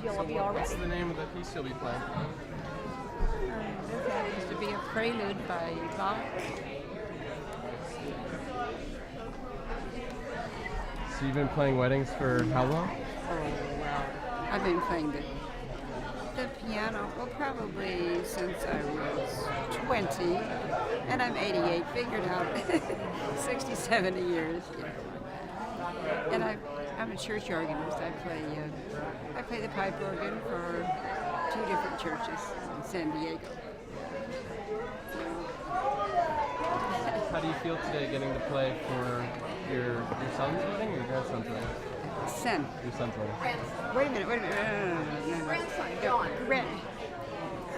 you'll be all ready. What's the name of the piece you'll be playing? This happens to be a prelude by Bach. So you've been playing weddings for how long? Oh, well, I've been playing the piano, well, probably since I was 20, and I'm 88, figured out 60, 70 years. Yeah. And I'm a church organist. I play the pipe organ for 2 different churches in San Diego. How do you feel today getting to play for your son's wedding or your grandson's wedding? Son. Your son's wedding. Wait a minute. No. Grandson, John.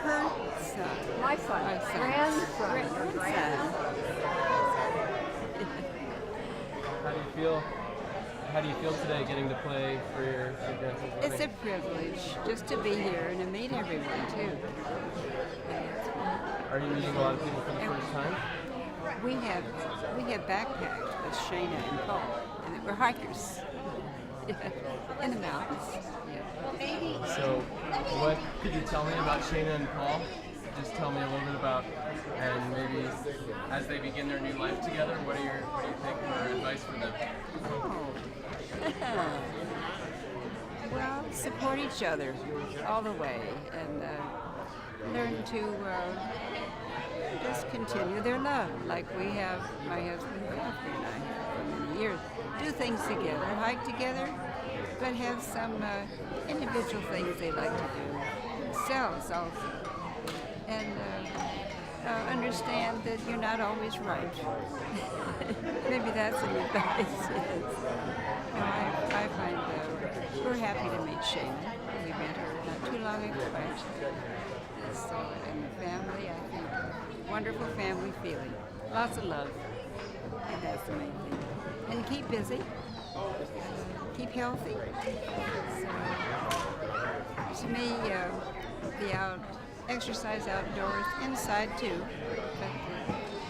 Her son. My son. Grandson. Grandson. How do you feel today getting to play for your grandson's wedding? It's a privilege just to be here and to meet everyone too. Are you meeting a lot of people for the first time? We have backpacked with Shana and Paul, and we're hikers in the mountains. Yeah. So, what could you tell me about Shana and Paul? Just tell me a little bit about, and maybe as they begin their new life together, what do you think are advice for them? Oh. Well, support each other all the way, and learn to just continue their love, like we have, my husband and I have for many years. Do things together, hike together, but have some individual things they like to do themselves also. And understand that you're not always right. Maybe that's an advice. Yes. I find we're happy to meet Shana. We met her not too long ago, actually. So, and the family, I think, a wonderful family feeling. Lots of love, and that's the main thing. And keep busy, keep healthy. So, to me, the exercise outdoors, inside too,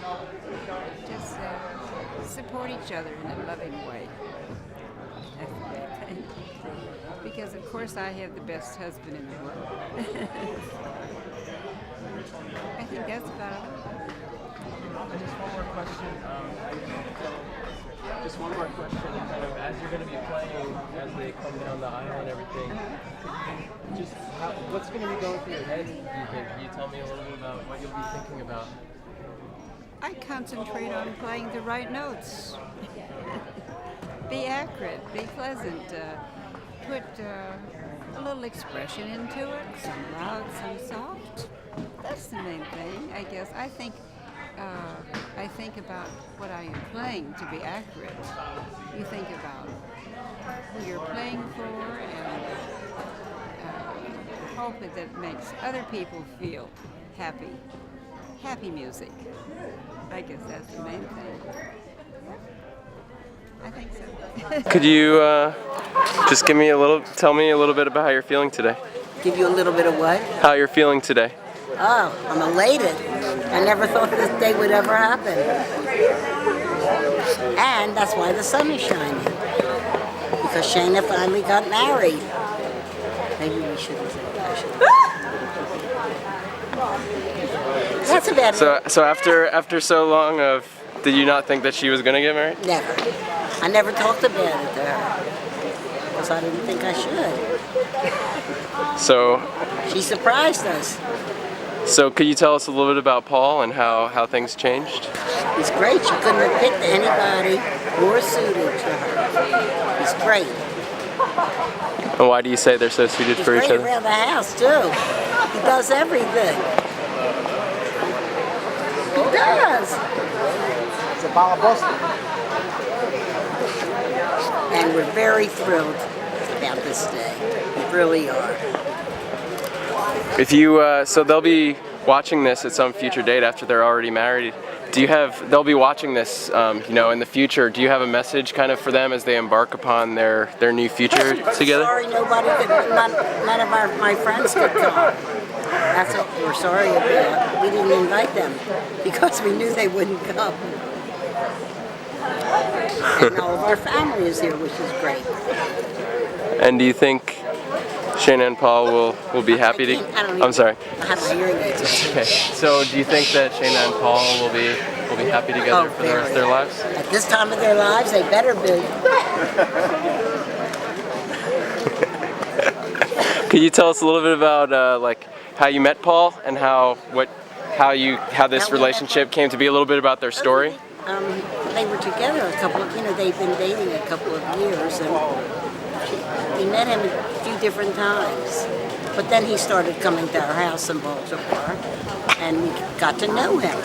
but just support each other in a loving way. That's the main thing. Because of course I have the best husband in the world. I think that's about it. Just one more question. Kind of, as you're going to be playing, as they come down the aisle and everything, what's going to be going through your head, do you think? Can you tell me a little bit about what you'll be thinking about? I concentrate on playing the right notes. Be accurate, be pleasant, put a little expression into it, some loud, some soft. That's the main thing, I guess. I think about what I am playing to be accurate. You think about who you're playing for and hope that it makes other people feel happy. Happy music. I guess that's the main thing. I think so. Could you just tell me a little bit about how you're feeling today? Give you a little bit of what? How you're feeling today? Oh, I'm elated. I never thought this day would ever happen. And that's why the sun is shining. Because Shana finally got married. Maybe we shouldn't say that. That's about it. So after so long of, did you not think that she was going to get married? Never. I never talked about it to her. Because I didn't think I should. So She surprised us. So could you tell us a little bit about Paul and how things changed? He's great. She couldn't have picked anybody more suited to her. He's great. And why do you say they're so suited for each He's great other? around the house, too. He does everything. He does. It's a balabosta. And we're very thrilled about this day. We really are. If you so they'll be watching this at some future date after they're already married. They'll be watching this, in the future. Do you have a message kind of for them as they embark upon their new future together? Sorry, none of my friends could come. That's what we're sorry about. We didn't invite them because we knew they wouldn't come. And all of our family is here, which is great. And do you think Shana and Paul will be happy to. I don't I'm sorry. I have my hearing aids. Okay. So, do you think that Shana and Paul will be happy together for the rest of their lives? At this time of their lives, they better be. Could you tell us a little bit about like how you met Paul and how this relationship came to be? A little bit about their story. They were together a couple of, they've been dating a couple of years, and we met him a few different times. But then he started coming to our house in Baltimore, and we got to know him.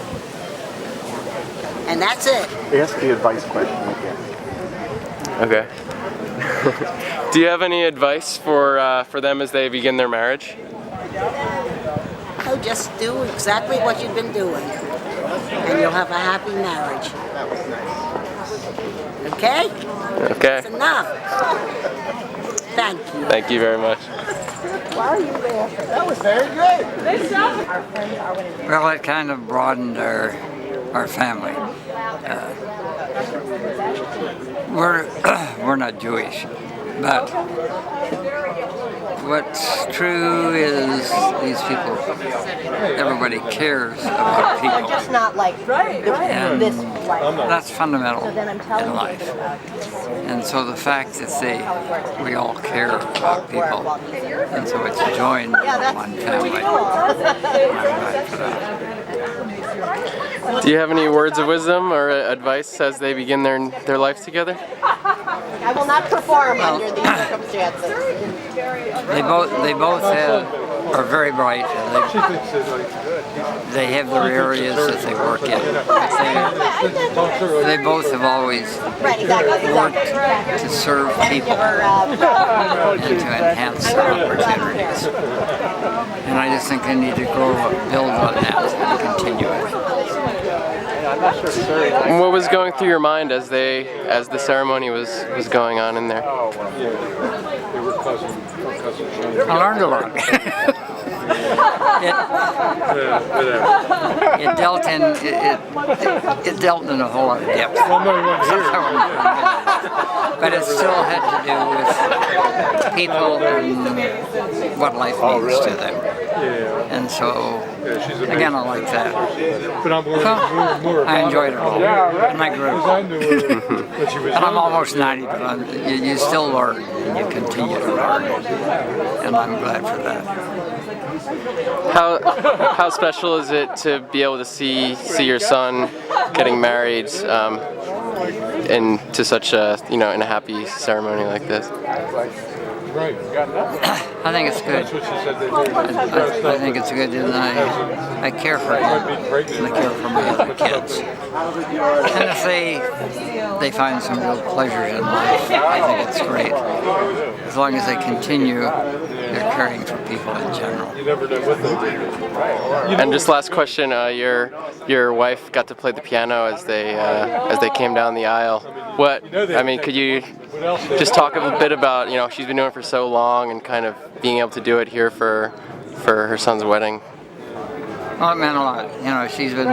And that's it. Ask the advice question again. Okay. Do you have any advice for them as they begin their marriage? Oh, just do exactly what you've been doing, and you'll have a happy marriage. Okay? Okay. That's enough. Thank you. Thank you very much. Why are you laughing? That was very good. Well, it kind of broadened our family. We're not Jewish, but what's true is these people, everybody cares about people. Just not like And this life. that's fundamental So then I'm telling in you. life. And so the fact that we all care about people, and so it's joined one family. I'm glad for that. Do you have any words of wisdom or advice as they begin their life together? I will not perform under these circumstances. They both are very bright. And they have their areas that they work in. They both have always Right, exactly. worked to serve people and to enhance their opportunities. And I just think they need to build on that and continue it. What was going through your mind as the ceremony was going on in there? I learned a lot. It dealt in a whole lot of depth. But it still had to do with people and what life means to them. And so, again, I like that. So, I enjoyed it all. And I grew up. And I'm almost 90, but you still learn and you continue to learn. And I'm glad for that. How special is it to be able to see your son getting married and to such a in a happy ceremony like this? I think it's good. I think it's good, and I care for him, and I care for my other kids. And if they find some real pleasures in life, I think it's great. As long as they continue their caring for people in general. And just last question: your wife got to play the piano as they came down the aisle. Could you just talk a bit about she's been doing it for so long and kind of being able to do it here for her son's wedding? Well, it meant a lot. She's been.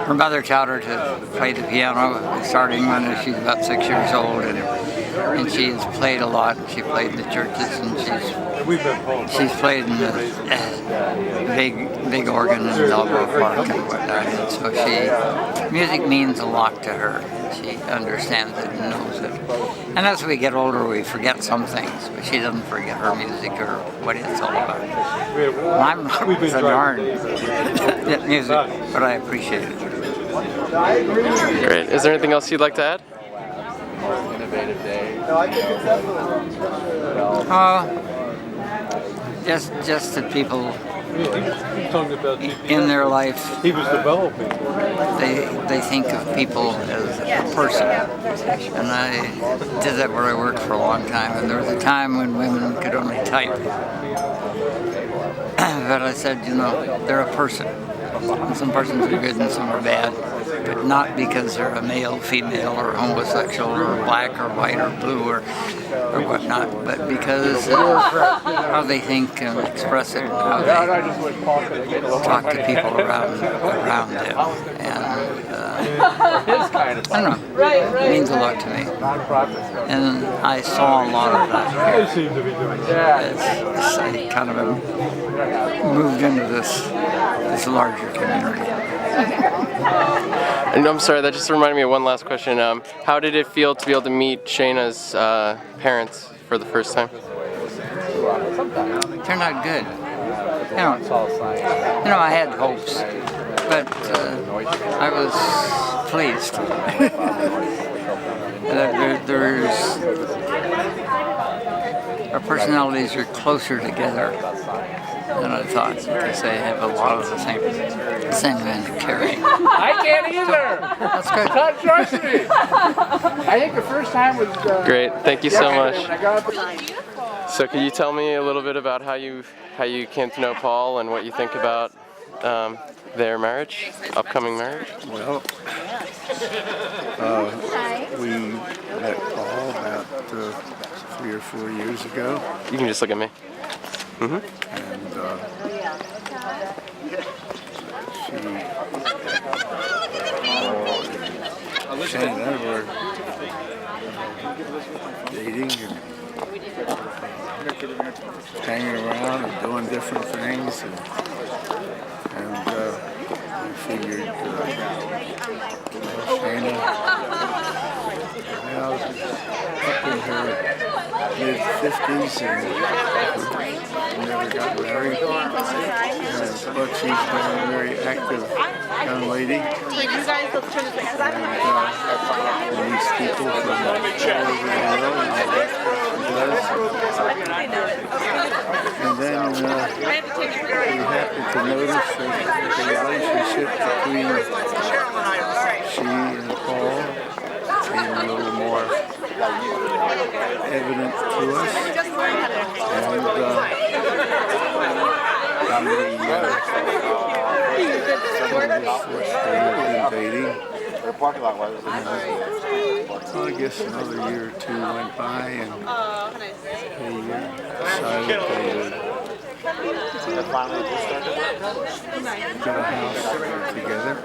Her mother taught her to play the piano, starting when she was about 6 years old, and she has played a lot. She played in the churches, and she's played in the big organ in Balboa Park and whatnot. And so music means a lot to her. She understands it and knows it. And as we get older, we forget some things, but she doesn't forget her music or what it's all about. And I'm not with a darn music, but I appreciate it. Great. Is there anything else you'd like to add? Innovative day. Just that people in their life, He was developing. they think of people as a person. And I did that where I worked for a long time, and there was a time when women could only type. But I said, they're a person. And some persons are good and some are bad. but not because they're a male, female, or homosexual, or black, or white, or blue, or whatnot, but because how they think and express it, how they talk to people around them, and I don't know, it means a lot to me, and I saw a lot of that as I kind of moved into this larger community. And I'm sorry, that just reminded me of one last question. How did it feel to be able to meet Shana's parents for the first time? Turned out good. You know, I had hopes, but I was pleased. Our personalities are closer together than I thought, because they have a lot of the same kind of caring. I can't either. That's good. Trust me. I think the first time was Great, thank you so much. when I got So could you tell me a little bit about how you came to know Paul and what you think about their marriage, upcoming marriage? Well, we met Paul about 3 or 4 years ago, You can just look at me. and Shana were dating and hanging around and doing different things, and we figured Shana, now up in her mid-50s and never got married, but she's been a very active young lady. And meets people from all over the world, and then we happened to notice that the relationship between she and Paul became a little more evident to us, and we dating. I guess another year or two went by, and they decided they would get a house together.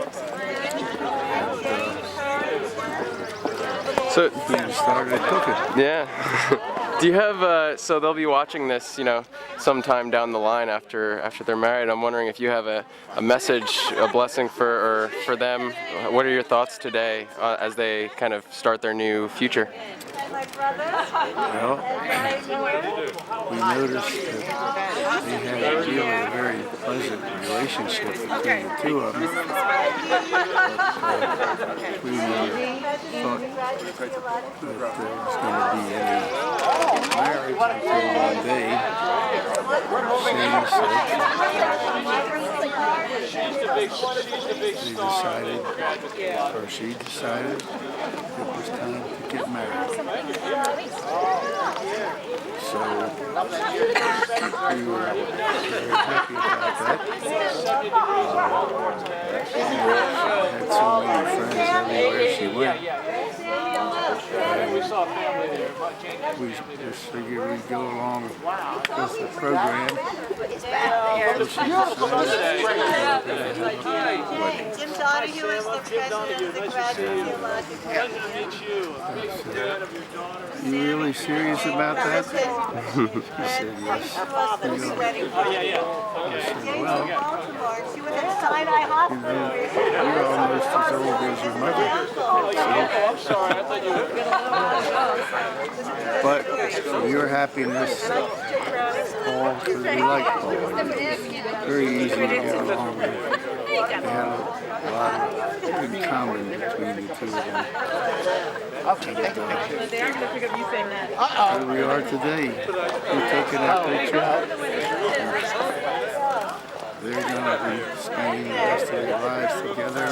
So We started cooking. yeah. Do you have so they'll be watching this, you know, sometime down the line after they're married. I'm wondering if you have a message, a blessing for them. What are your thoughts today as they kind of start their new future? Well, we noticed that they had really a very pleasant relationship between the two of them. But we thought that there was going to be any marriage until one day Shana said she decided it was time to get married. So we were very happy about that. She had so many friends everywhere she went. We just figured we'd go along with the program. So she decided Jim Donahue is the president of the graduate theological. You really serious about that? She said yes. I said, well, She was at Sinai Hospital. you're almost as old as your mother. But for your happiness, Paul, because we like Paul. Very easy to get along with. They had a lot in common between the two of them. Okay, thank you. They're going to pick up you saying that. Here we are today. We're taking that picture. they're going to be spending the rest of their lives together.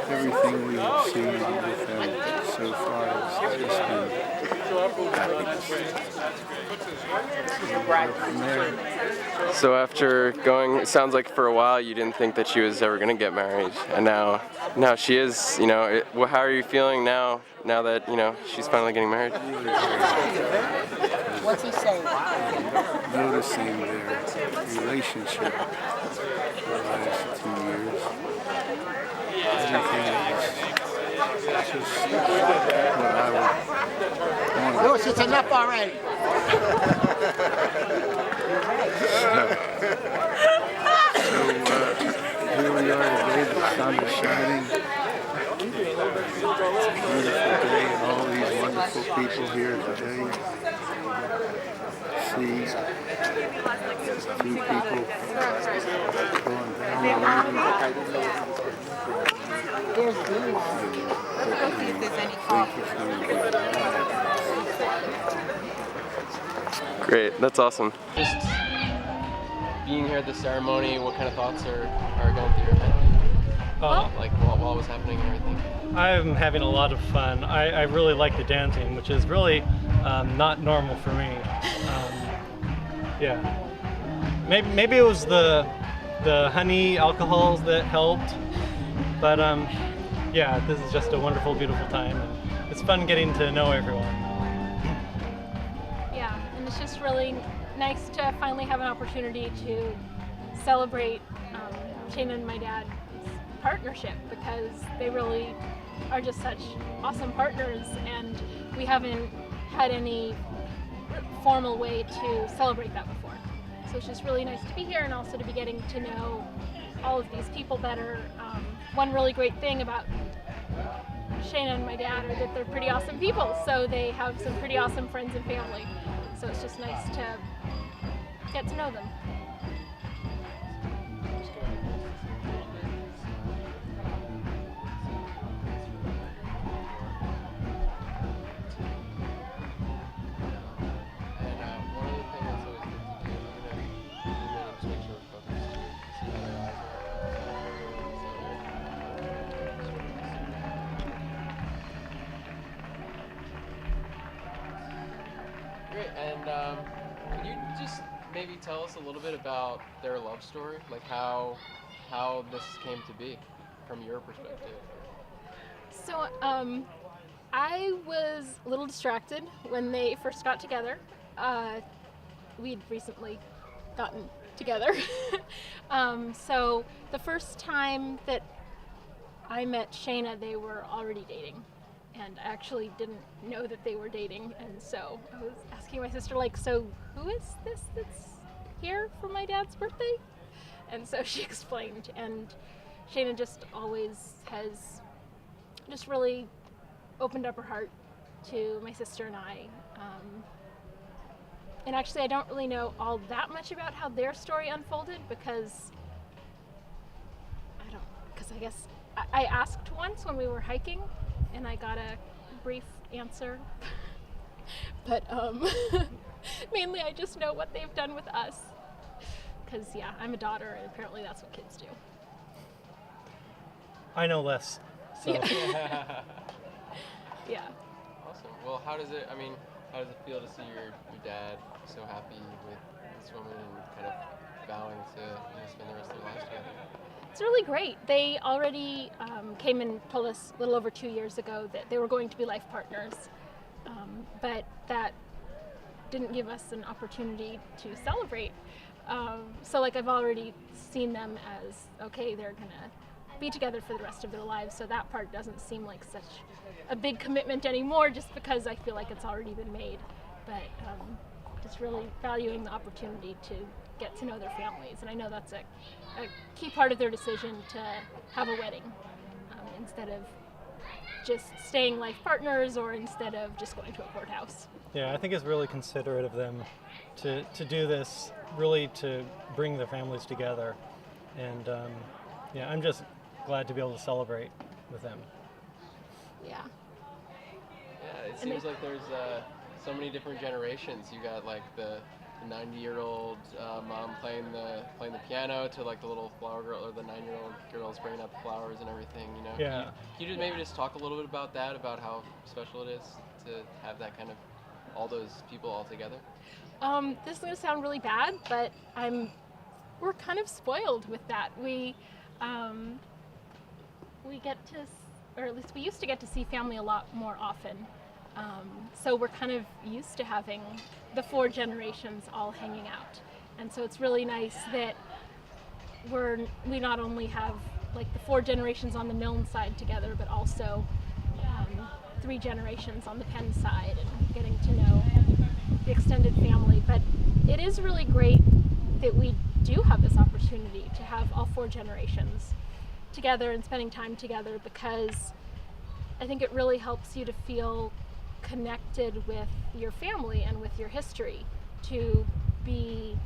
Everything we've seen with them so far has just been happiness. From there, So after going, it sounds like for a while you didn't think that she was ever going to get married, and now she is. Well, how are you feeling now? Now that she's finally getting married. What's he saying? noticing their relationship for the last 2 years. Everything is just what I would want. Louis, it's enough already. So here we are today, the sun is shining. Beautiful day and all these wonderful people here today. See two people going down the road. There's Dean. Great, that's awesome. Just being here at the ceremony, what kind of thoughts are going through your head? Like while it was happening and everything? I'm having a lot of fun. I really like the dancing, which is really not normal for me. Yeah. Maybe it was the honey alcohols that helped, but yeah, this is just a wonderful, beautiful time. And it's fun getting to know everyone. Yeah, and it's just really nice to finally have an opportunity to celebrate Shana and my dad's partnership, because they really are just such awesome partners, and we haven't had any formal way to celebrate that before. So it's just really nice to be here and also to be getting to know all of these people better. One really great thing about Shana and my dad are that they're pretty awesome people, so they have some pretty awesome friends and family. So it's just nice to get to know them. Great, and could you just maybe tell us a little bit about their love story, like how this came to be from your perspective? So I was a little distracted when they first got together. We'd recently gotten together. So the first time that I met Shana, they were already dating. And I actually didn't know that they were dating. And so I was asking my sister, like, so who is this that's here for my dad's birthday? And so she explained. And Shana just always has just really opened up her heart to my sister and I. And actually, I don't really know all that much about how their story unfolded, because I guess I asked once when we were hiking, and I got a brief answer. But mainly I just know what they've done with us. Because, yeah, I'm a daughter, and apparently that's what kids do. I know less. So. Yeah. Awesome. Well, how does it feel to see your dad so happy with this woman and kind of vowing to spend the rest of their lives together? It's really great. They already came and told us a little over 2 years ago that they were going to be life partners, but that didn't give us an opportunity to celebrate. So like I've already seen them as, okay, they're gonna be together for the rest of their lives, so that part doesn't seem like such a big commitment anymore, just because I feel like it's already been made. But just really valuing the opportunity to get to know their families, and I know that's a key part of their decision to have a wedding, instead of just staying life partners, or instead of just going to a courthouse. Yeah, I think it's really considerate of them to do this, really to bring their families together. And yeah, I'm just glad to be able to celebrate with them. Yeah. Yeah, it seems like there's so many different generations. You got like the the 90-year-old mom playing the piano to like the little flower girl, or the 9-year-old girls bringing up the flowers and everything. You know. Yeah. Can you just maybe just talk a little bit about that, about how special it is to have that kind of all those people all together? This is going to sound really bad, but we're kind of spoiled with that. We get to, or at least we used to get to see family a lot more often. So we're kind of used to having the 4 generations all hanging out. And so it's really nice that we not only have like the 4 generations on the Milne side together, but also 3 generations on the Penn side, and getting to know the extended family. But it is really great that we do have this opportunity to have all 4 generations together and spending time together, because I think it really helps you to feel connected with your family and with your history, to be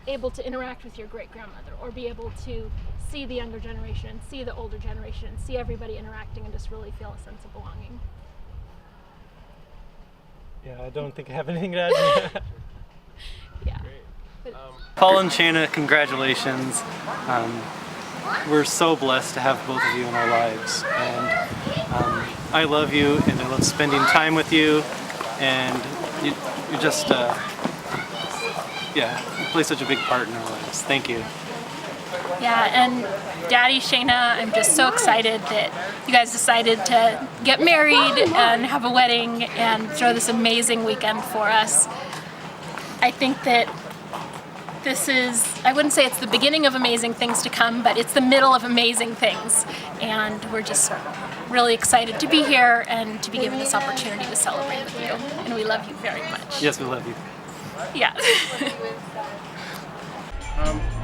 able to interact with your great-grandmother, or be able to see the younger generation, see the older generation, see everybody interacting, and just really feel a sense of belonging. Yeah, I don't think I have anything to add to that. Yeah. Paul and Shana, congratulations. We're so blessed to have both of you in our lives, and I love you, and I love spending time with you, and you're just, you play such a big part in our lives. Thank you. Yeah, and Daddy Shana, I'm just so excited that you guys decided to get married and have a wedding and throw this amazing weekend for us. I think that this is, I wouldn't say it's the beginning of amazing things to come, but it's the middle of amazing things. And we're just really excited to be here and to be given this opportunity to celebrate with you. And we love you very much. Yes, we love you. Yeah.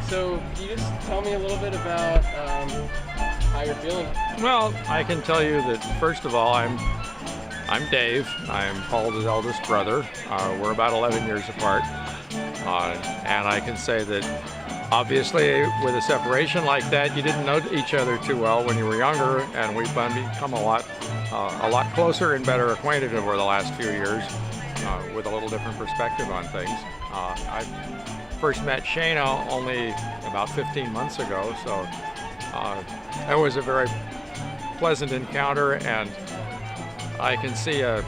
So can you just tell me a little bit about how you're feeling? Well, I can tell you that first of all, I'm Dave. I'm Paul's eldest brother. We're about 11 years apart. And I can say that obviously with a separation like that, you didn't know each other too well when you were younger, and we've become a lot closer and better acquainted over the last few years with a little different perspective on things. I first met Shana only about 15 months ago, so it was a very pleasant encounter, and I can see a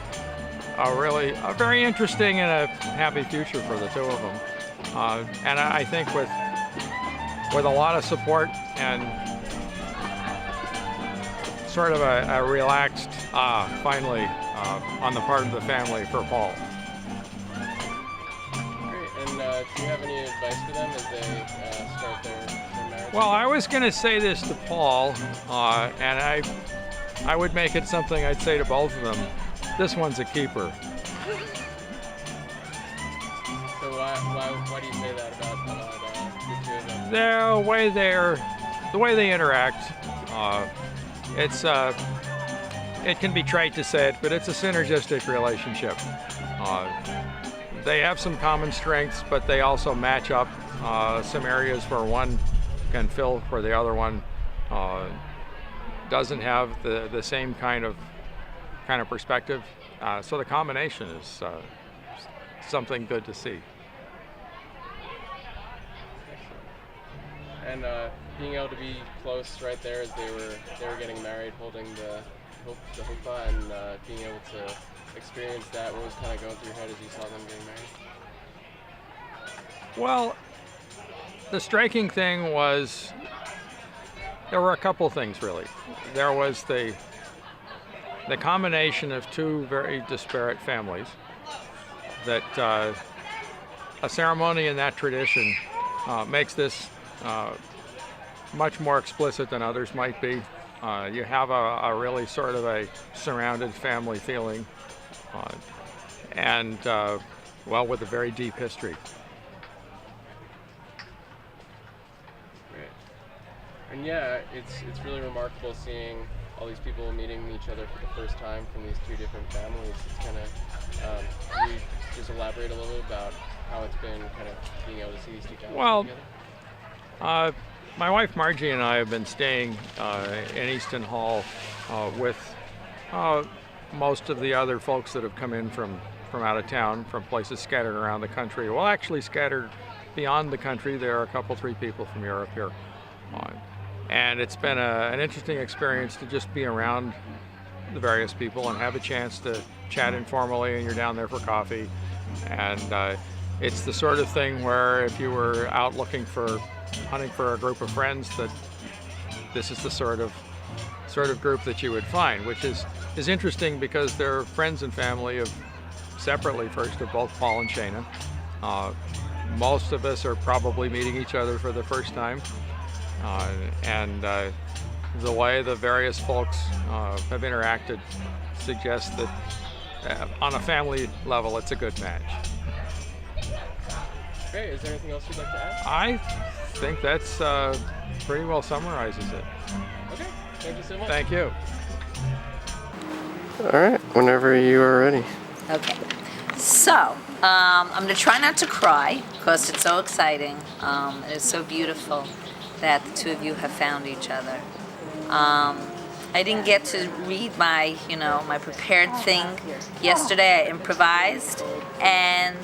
very interesting and a happy future for the two of them. And I think with a lot of support and sort of a relaxed finally on the part of the family for Paul. Great. And do you have any advice for them as they start their marriage? Well, I was going to say this to Paul, and I would make it something I'd say to both of them. This one's a keeper. So why do you say that about the two of them? The way they interact, it can be trite to say it, but it's a synergistic relationship. They have some common strengths, but they also match up some areas where one can fill for the other one doesn't have the same kind of perspective. So the combination is something good to see. And being able to be close right there as they were getting married, holding the chuppah, and being able to experience that, what was kind of going through your head as you saw them getting married? Well, the striking thing was there were a couple things really. There was the combination of two very disparate families that a ceremony in that tradition makes this much more explicit than others might be. You have a really sort of a surrounded family feeling, and well, with a very deep history. Great. And yeah, it's really remarkable seeing all these people meeting each other for the first time from these two different families. It's kind of, can you just elaborate a little bit about how it's been kind of being able to see these two families together? My wife Margie and I have been staying in Easton Hall with most of the other folks that have come in from from out of town, from places scattered around the country. Well, actually scattered beyond the country. There are a couple, 3 people from Europe here. And it's been an interesting experience to just be around the various people and have a chance to chat informally, and you're down there for coffee. And it's the sort of thing where if you were out hunting for a group of friends, that this is the sort of group that you would find, which is interesting because they're friends and family of separately first of both Paul and Shana. Most of us are probably meeting each other for the first time, and the way the various folks have interacted suggests that on a family level it's a good match. Okay, is there anything else you'd like to add? I think that's pretty well summarizes it. Okay, thank you so much. Thank you. All right, whenever you are ready. Okay, so I'm going to try not to cry because it's so exciting. It's so beautiful that the two of you have found each other. I didn't get to read my prepared thing yesterday. I improvised, and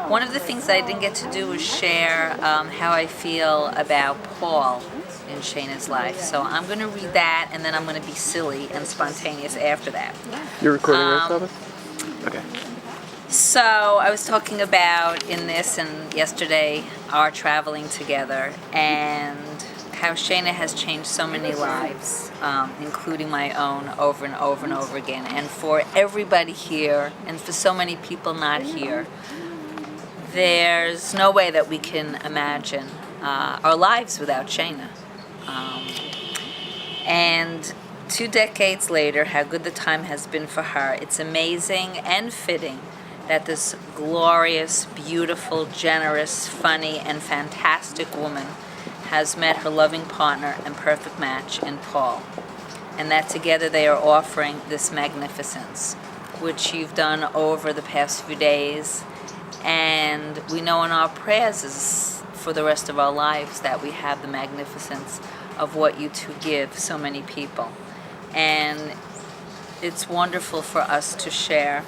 one of the things I didn't get to do was share how I feel about Paul in Shana's life. So I'm going to read that, and then I'm going to be silly and spontaneous after that. You're recording yourself? Okay. So I was talking about in this and yesterday our traveling together, and how Shana has changed so many lives, including my own, over and over and over again. And for everybody here, and for so many people not here, there's no way that we can imagine our lives without Shana. And 2 decades later, how good the time has been for her. It's amazing and fitting that this glorious, beautiful, generous, funny, and fantastic woman has met her loving partner and perfect match in Paul, and that together they are offering this magnificence, which you've done over the past few days, and we know in our prayers is for the rest of our lives that we have the magnificence of what you two give so many people. And it's wonderful for us to share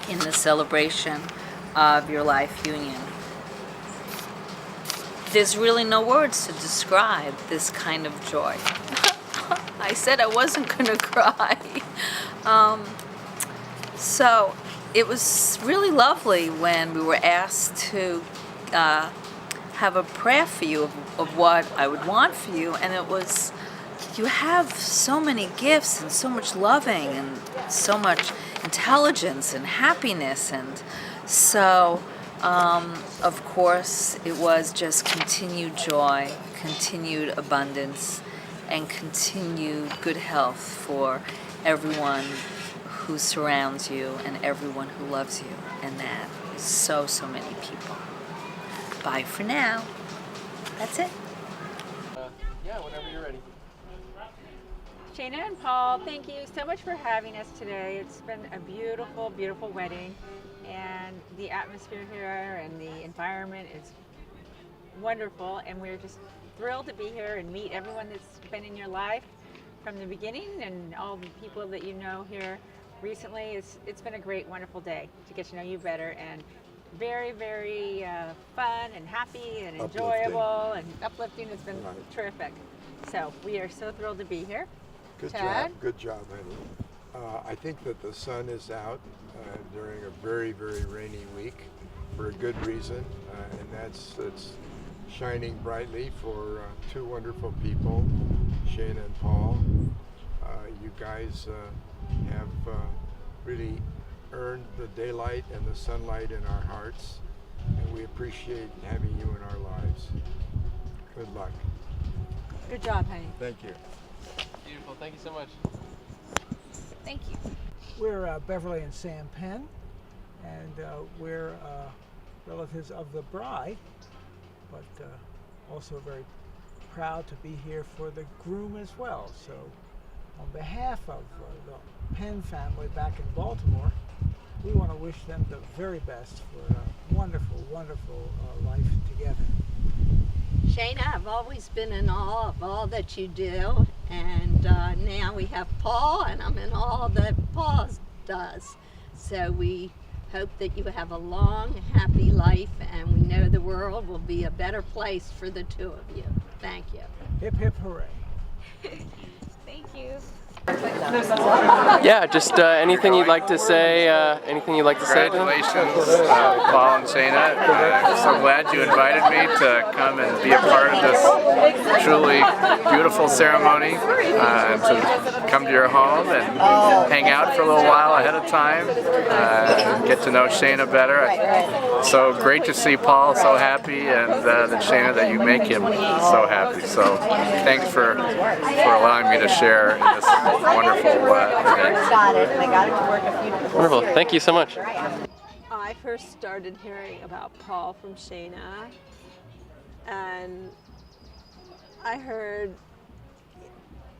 in the celebration of your life union. There's really no words to describe this kind of joy. I said I wasn't gonna cry. So it was really lovely when we were asked to have a prayer for you of what I would want for you, and it was, you have so many gifts and so much loving and so much intelligence and happiness, and so of course it was just continued joy, continued abundance, and continued good health for everyone who surrounds you and everyone who loves you, and that is so many people. Bye for now. That's it. Yeah, whenever you're ready. Shana and Paul, thank you so much for having us today. It's been a beautiful, beautiful wedding, and the atmosphere here and the environment is wonderful, and we're just thrilled to be here and meet everyone that's been in your life from the beginning and all the people that you know here recently. It's been a great, wonderful day to get to know you better, and very, very fun and happy and enjoyable and uplifting. It's been terrific. So we are so thrilled to be here. Good Ted? job. Good job, honey. I think that the sun is out during a very, very rainy week for a good reason, and it's shining brightly for 2 wonderful people, Shana and Paul. You guys have really earned the daylight and the sunlight in our hearts, and we appreciate having you in our lives. Good luck. Good job, honey. Thank you. Beautiful, thank you so much. Thank you. We're Beverly and Sam Penn, and we're relatives of the bride, but also very proud to be here for the groom as well. So on behalf of the Penn family back in Baltimore, we want to wish them the very best for a wonderful, wonderful life together. Shana, I've always been in awe of all that you do, and now we have Paul, and I'm in awe that Paul does. So we hope that you have a long, happy life, and we know the world will be a better place for the two of you. Thank you. Hip, hip, hooray. Thank you. Yeah, just anything you'd like to say. Anything you'd like to say to them? Congratulations, Paul and Shana. I'm so glad you invited me to come and be a part of this truly beautiful ceremony, and to come to your home and hang out for a little while ahead of time, and get to know Shana better. So great to see Paul so happy, and that Shana, that you make him so happy. So thanks for allowing me to share in this wonderful event. Wonderful. Thank you so much. I first started hearing about Paul from Shana, and I heard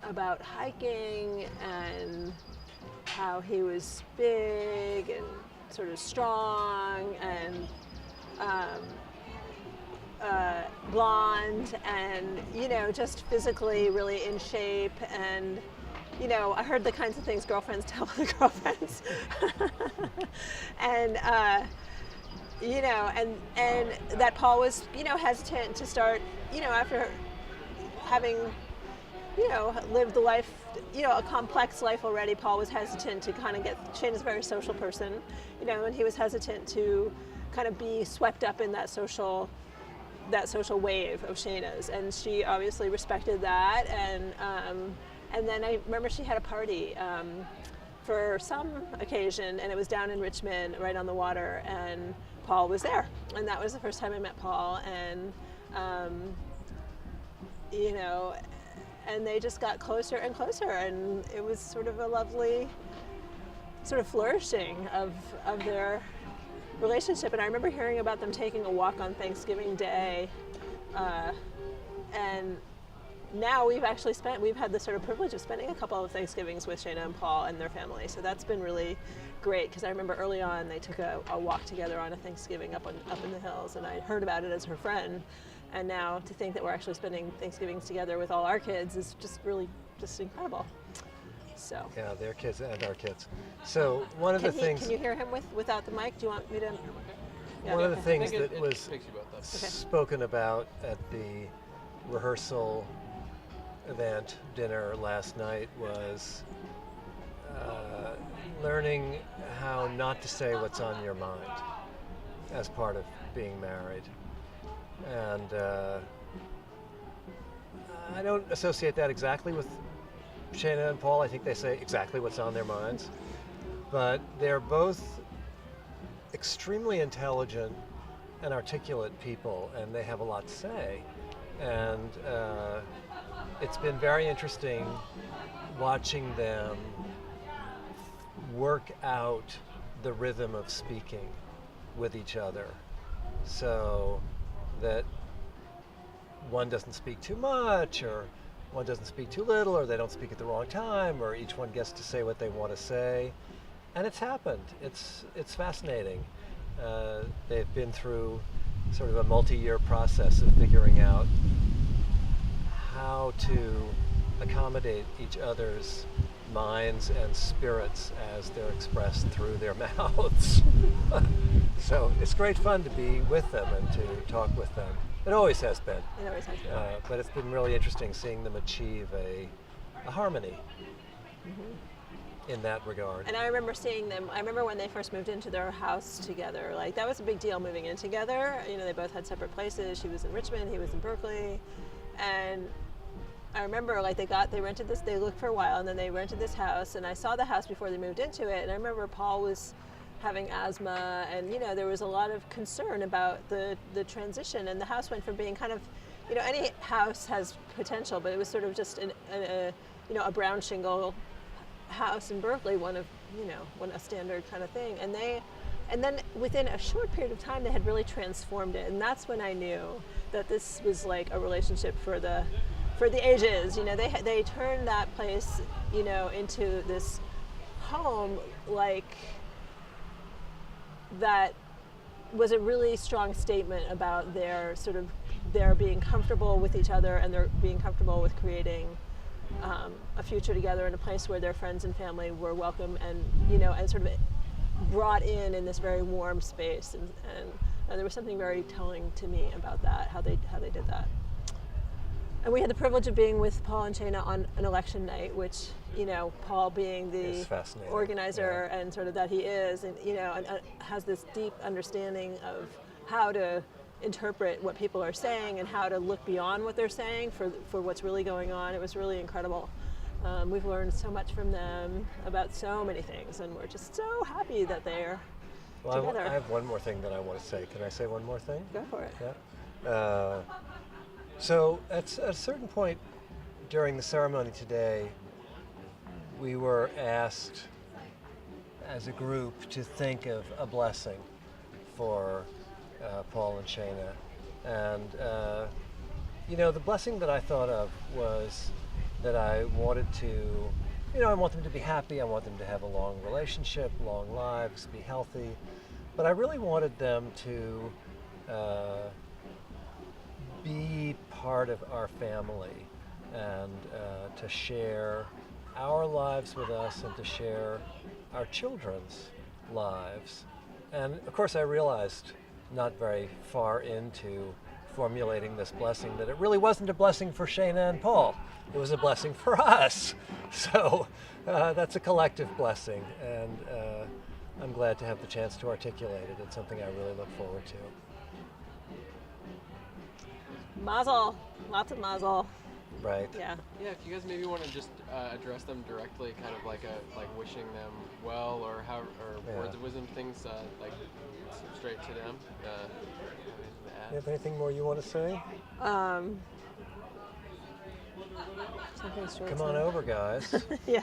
about hiking and how he was big and sort of strong and blonde and, you know, just physically really in shape. And you know, I heard the kinds of things girlfriends tell other girlfriends. And you know, and that Paul was, you know, hesitant to start, you know, after having, you know, lived the life, you know, a complex life already. Paul was hesitant to kind of get, Shana's a very social person, you know, and he was hesitant to kind of be swept up in that social wave of Shana's, and she obviously respected that. And then I remember she had a party for some occasion, and it was down in Richmond, right on the water, and Paul was there. And that was the first time I met Paul, and you know, and they just got closer and closer, and it was sort of a lovely sort of flourishing of their relationship. And I remember hearing about them taking a walk on Thanksgiving Day, and now we've had the sort of privilege of spending a couple of Thanksgivings with Shana and Paul and their family. So that's been really great, because I remember early on they took a walk together on a Thanksgiving up in the hills, and I heard about it as her friend. And now to think that we're actually spending Thanksgivings together with all our kids is just really just incredible. So yeah, their kids and our kids. So one of the things. Can you hear him without the mic? Do you want me to? Yeah. One of the things that was spoken about at the rehearsal event dinner last night was learning how not to say what's on your mind as part of being married. And I don't associate that exactly with Shana and Paul. I think they say exactly what's on their minds. But they're both extremely intelligent and articulate people, and they have a lot to say. And it's been very interesting watching them work out the rhythm of speaking with each other, so that one doesn't speak too much, or one doesn't speak too little, or they don't speak at the wrong time, or each one gets to say what they want to say. And it's happened. It's fascinating. They've been through sort of a multi-year process of figuring out how to accommodate each other's minds and spirits as they're expressed through their mouths. So it's great fun to be with them and to talk with them. It always has been. It always has been. But it's been really interesting seeing them achieve a harmony in that regard. And I remember seeing them, I remember when they first moved into their house together, like that was a big deal moving in together. You know, they both had separate places. She was in Richmond, he was in Berkeley. And I remember like they rented this, they looked for a while, and then they rented this house, and I saw the house before they moved into it, and I remember Paul was having asthma, and you know, there was a lot of concern about the transition, and the house went from being kind of, you know, any house has potential, but it was sort of just a brown shingle house in Berkeley, a standard kind of thing, and then within a short period of time they had really transformed it, and that's when I knew that this was like a relationship for the ages. You know, they turned that place, you know, into this home like that was a really strong statement about their being comfortable with each other, and their being comfortable with creating a future together in a place where their friends and family were welcome, and you know, and sort of brought in this very warm space, and there was something very telling to me about that, how they did that. And we had the privilege of being with Paul and Shana on an election night, which, you know, Paul being the organizer and sort of that he is, and, you know, and has this deep understanding of how to interpret what people are saying and how to look beyond what they're saying for what's really going on. It was really incredible. We've learned so much from them about so many things, and we're just so happy that they're together. I have one more thing that I want to say. Can I say one more thing? Go for it. Yeah. So at a certain point during the ceremony today, we were asked as a group to think of a blessing for Paul and Shana. And, you know, the blessing that I thought of was that I wanted to, you know, I want them to be happy, I want them to have a long relationship, long lives, be healthy, but I really wanted them to be part of our family and to share our lives with us and to share our children's lives. And of course I realized not very far into formulating this blessing that it really wasn't a blessing for Shana and Paul. It was a blessing for us. So that's a collective blessing, and I'm glad to have the chance to articulate it. It's something I really look forward to. Mazel, lots of mazel. Right. Yeah. Yeah. If you guys maybe want to just address them directly, kind of like wishing them well, or words of wisdom, things like straight to them. You have anything more you want to say? Come on over, guys. Yeah.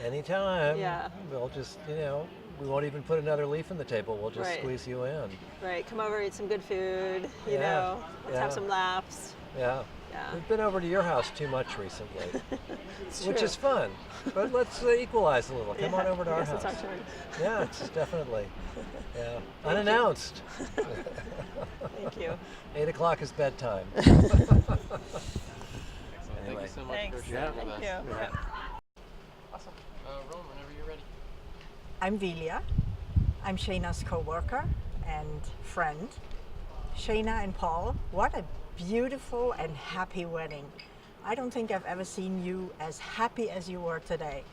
Anytime. Yeah. We'll just, you know, we won't even put another leaf on the table. We'll just squeeze you in. Right. Come over, eat some good food. You know, let's have some laughs. Yeah. Yeah. We've been over to your house too much recently, which true. is fun. But let's equalize a little. Come on over to our house. It's our turn. Yeah, it's definitely. Yeah. Unannounced. Thank you. 8 o'clock is bedtime. Excellent. Thank you so much Thanks. for sharing with us. Thank you. Yeah. Awesome. Rome, whenever you're ready. I'm Vilia. I'm Shana's co-worker and friend. Shana and Paul, what a beautiful and happy wedding. I don't think I've ever seen you as happy as you were today.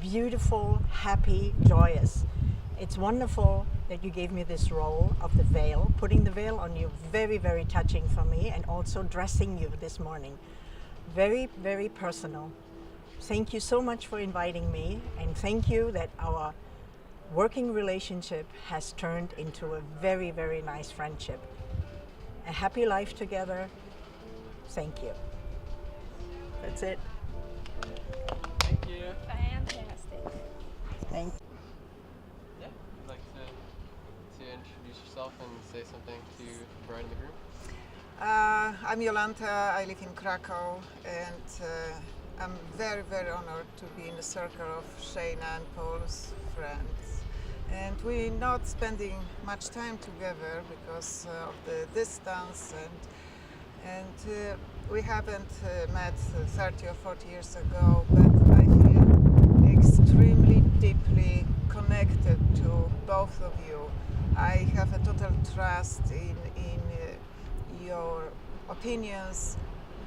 Beautiful, happy, joyous. It's wonderful that you gave me this role of the veil, putting the veil on you, very, very touching for me, and also dressing you this morning. Very, very personal. Thank you so much for inviting me, and thank you that our working relationship has turned into a very, very nice friendship. A happy life together. Thank you. That's it. Thank you. Fantastic. Thank you. Yeah. Would you like to introduce yourself and say something to the bride and the groom? I'm Jolanta, I live in Krakow, and I'm very, very honored to be in the circle of Shana and Paul's friends. And we're not spending much time together because of the distance, and we haven't met 30 or 40 years ago, but I feel extremely deeply connected to both of you. I have a total trust in your opinions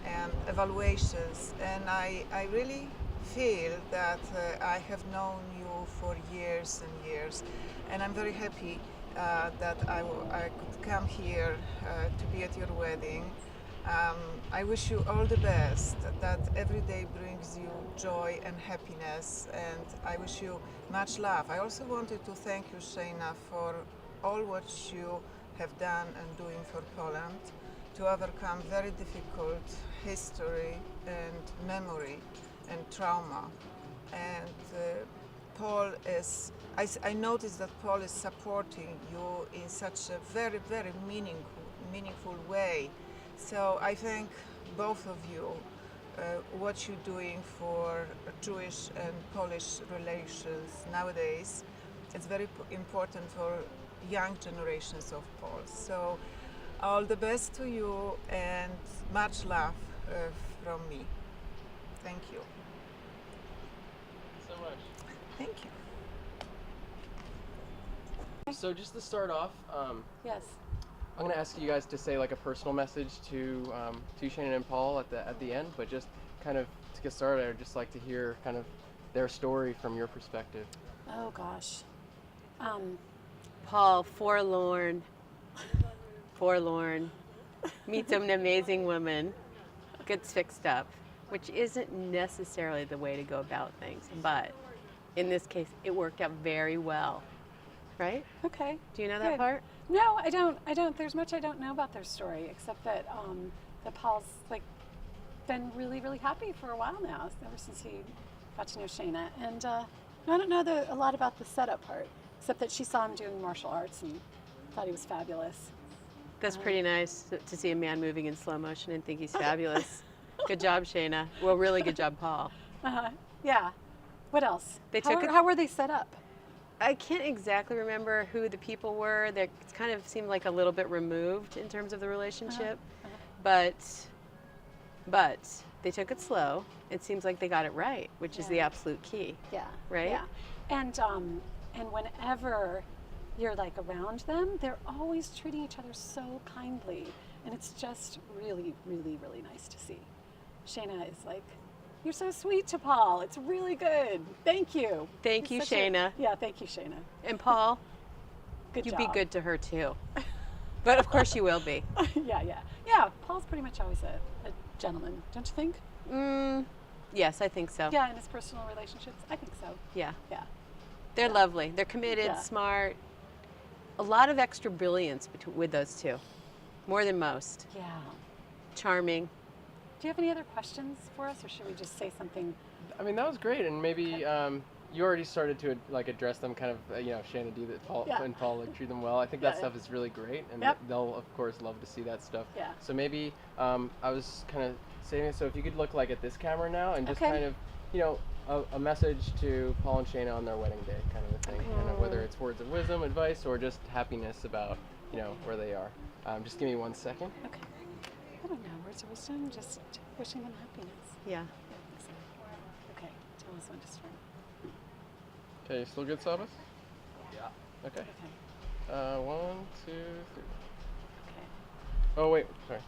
and evaluations, and I really feel that I have known you for years and years, and I'm very happy that I could come here to be at your wedding. I wish you all the best, that every day brings you joy and happiness, and I wish you much love. I also wanted to thank you, Shana, for all what you have done and doing for Poland to overcome very difficult history and memory and trauma. And Paul is, I noticed that Paul is supporting you in such a very, very meaningful way. So I thank both of you, what you're doing for Jewish and Polish relations nowadays. It's very important for young generations of Poles. So all the best to you and much love from me. Thank you. So much. Thank you. So just to start off, Yes. I'm going to ask you guys to say like a personal message to Shana and Paul at the end, but just kind of to get started, I'd just like to hear kind of their story from your perspective. Oh gosh. Paul, forlorn, meets an amazing woman, gets fixed up, which isn't necessarily the way to go about things, but in this case, it worked out very well, right? Okay. Do you know that Good. part? No, I don't. There's much I don't know about their story, except that that Paul's like been really, really happy for a while now, ever since he got to know Shana. And I don't know a lot about the setup part, except that she saw him doing martial arts and thought he was fabulous. That's pretty nice to see a man moving in slow motion and think he's fabulous. Good job, Shana. Well, really good job, Paul. Yeah. What else? How How were they set up? I can't exactly remember who the people were. They kind of seemed like a little bit removed in terms of the relationship, but they took it slow. It seems like they got it right, which is the absolute key. Yeah. Right? Yeah. And whenever you're like around them, they're always treating each other so kindly, and it's just really, really, really nice to see. Shana is like, "You're so sweet to Paul. It's really good. Thank you." Thank you, He's such a- Shana. Yeah, thank you, Shana. And Paul, Good you job. be good to her too. But of course you will be. Yeah. Paul's pretty much always a gentleman, don't you think? Yes, I think so. Yeah, in his personal relationships, I think so. Yeah. Yeah. They're lovely. They're committed, Yeah. smart. A lot of extra brilliance with those two. More than most. Yeah. Charming. Do you have any other questions for us, or should we just say something? I mean, that was great, and maybe you already started to like address them, kind of, Shana do that, Paul Yeah. and Paul like treat them well. I think Yeah, that stuff is really great, and Yep. they'll of course love to see that stuff. Yeah. So maybe I was kind of saving it. So if you could look like at this camera now, and just Okay. kind of, a message to Paul and Shana on their wedding day, kind of a thing. Kind of whether it's words of wisdom, advice, or just happiness about where they are. Just give me 1 second. Okay. I don't know, words of wisdom, just wishing them happiness. Yeah. Okay, tell us when to start. Okay, still good, Sabas? Yeah. Okay. 1, 2, 3. Okay. Oh wait, sorry.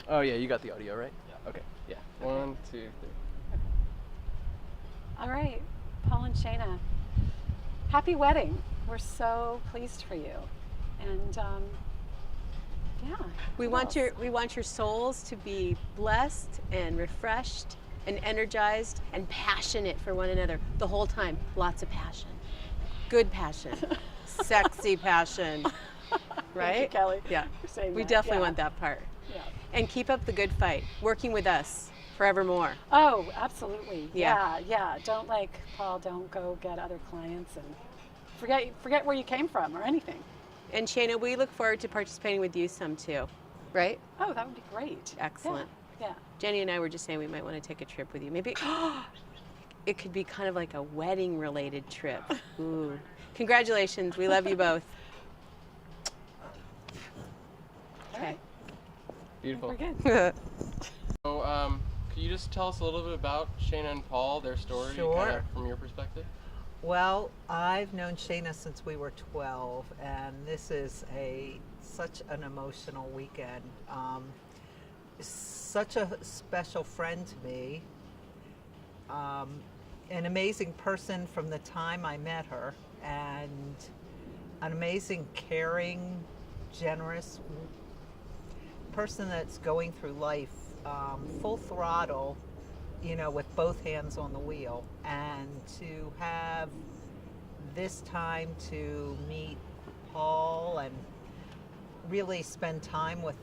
Oh yeah, you got the audio, right? Yeah. Okay. Yeah. 1, 2, 3. All right, Paul and Shana, happy wedding. We're so pleased for you. And yeah. We want your souls to be blessed and refreshed and energized and passionate for one another the whole time. Lots of passion. Good passion. Sexy passion. Right? Thank you, Kelly, Yeah. for saying We that. definitely Yeah. want that part. Yeah. And keep up the good fight. Working with us forevermore. Oh, absolutely. Yeah. Yeah. Don't Paul, don't go get other clients and forget where you came from or anything. And Shana, we look forward to participating with you some too. Right? Oh, that would be great. Excellent. Yeah. Jenny and I were just saying we might want to take a trip with you. Maybe it could be kind of like a wedding related trip. Ooh. Congratulations. We love you both. Okay. Beautiful. We're good. So, could you just tell us a little bit about Shana and Paul, their story, Sure. kind of from your perspective? Well, I've known Shana since we were 12, and this is such an emotional weekend. Such a special friend to me. An amazing person from the time I met her, and an amazing, caring, generous person that's going through life full throttle, with both hands on the wheel. And to have this time to meet Paul and really spend time with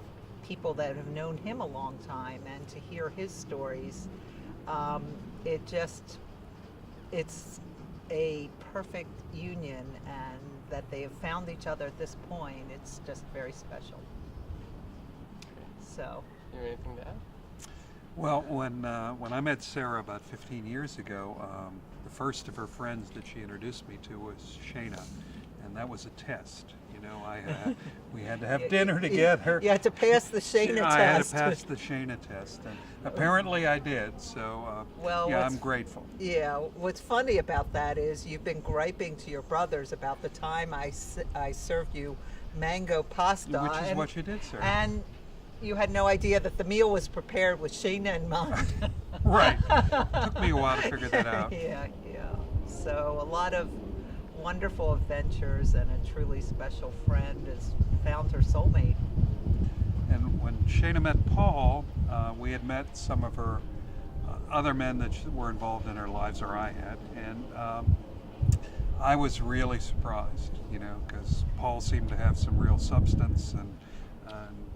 people that have known him a long time and to hear his stories, it's a perfect union, and that they have found each other at this point, it's just very special. So. You have anything to add? Well, when I met Sarah about 15 years ago, the first of her friends that she introduced me to was Shana, and that was a test. You know, we had to have dinner together. You had to pass the Shana test. I had to pass the Shana test, and apparently I did. So well, yeah, I'm grateful. Yeah, what's funny about that is you've been griping to your brothers about the time I served you mango pasta. Which is what you did, sir. And you had no idea that the meal was prepared with Shana in mind. Right. Took me a while to figure that out. Yeah. So a lot of wonderful adventures, and a truly special friend has found her soulmate. And when Shana met Paul, we had met some of her other men that were involved in her lives, or I had, and I was really surprised, you know, because Paul seemed to have some real substance and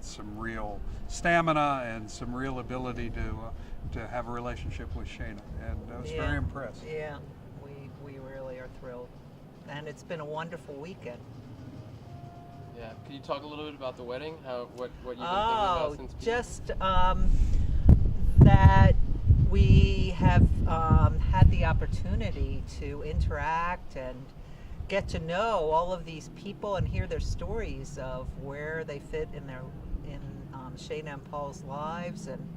some real stamina and some real ability to have a relationship with Shana, and I was very impressed. Yeah, we really are thrilled, and it's been a wonderful weekend. Yeah, can you talk a little bit about the wedding? What you've been thinking about since? Just that we have had the opportunity to interact and get to know all of these people and hear their stories of where they fit in Shana and Paul's lives, and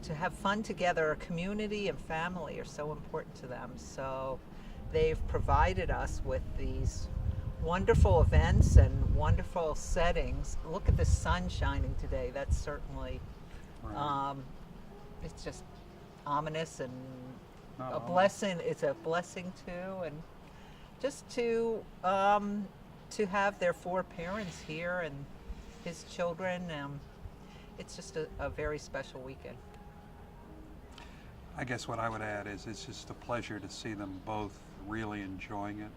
to have fun together. Community and family are so important to them. So they've provided us with these wonderful events and wonderful settings. Look at the sun shining today. That's certainly, it's just ominous and a blessing. It's a blessing too, and just to have their 4 parents here and his children. It's just a very special weekend. I guess what I would add is it's just a pleasure to see them both really enjoying it,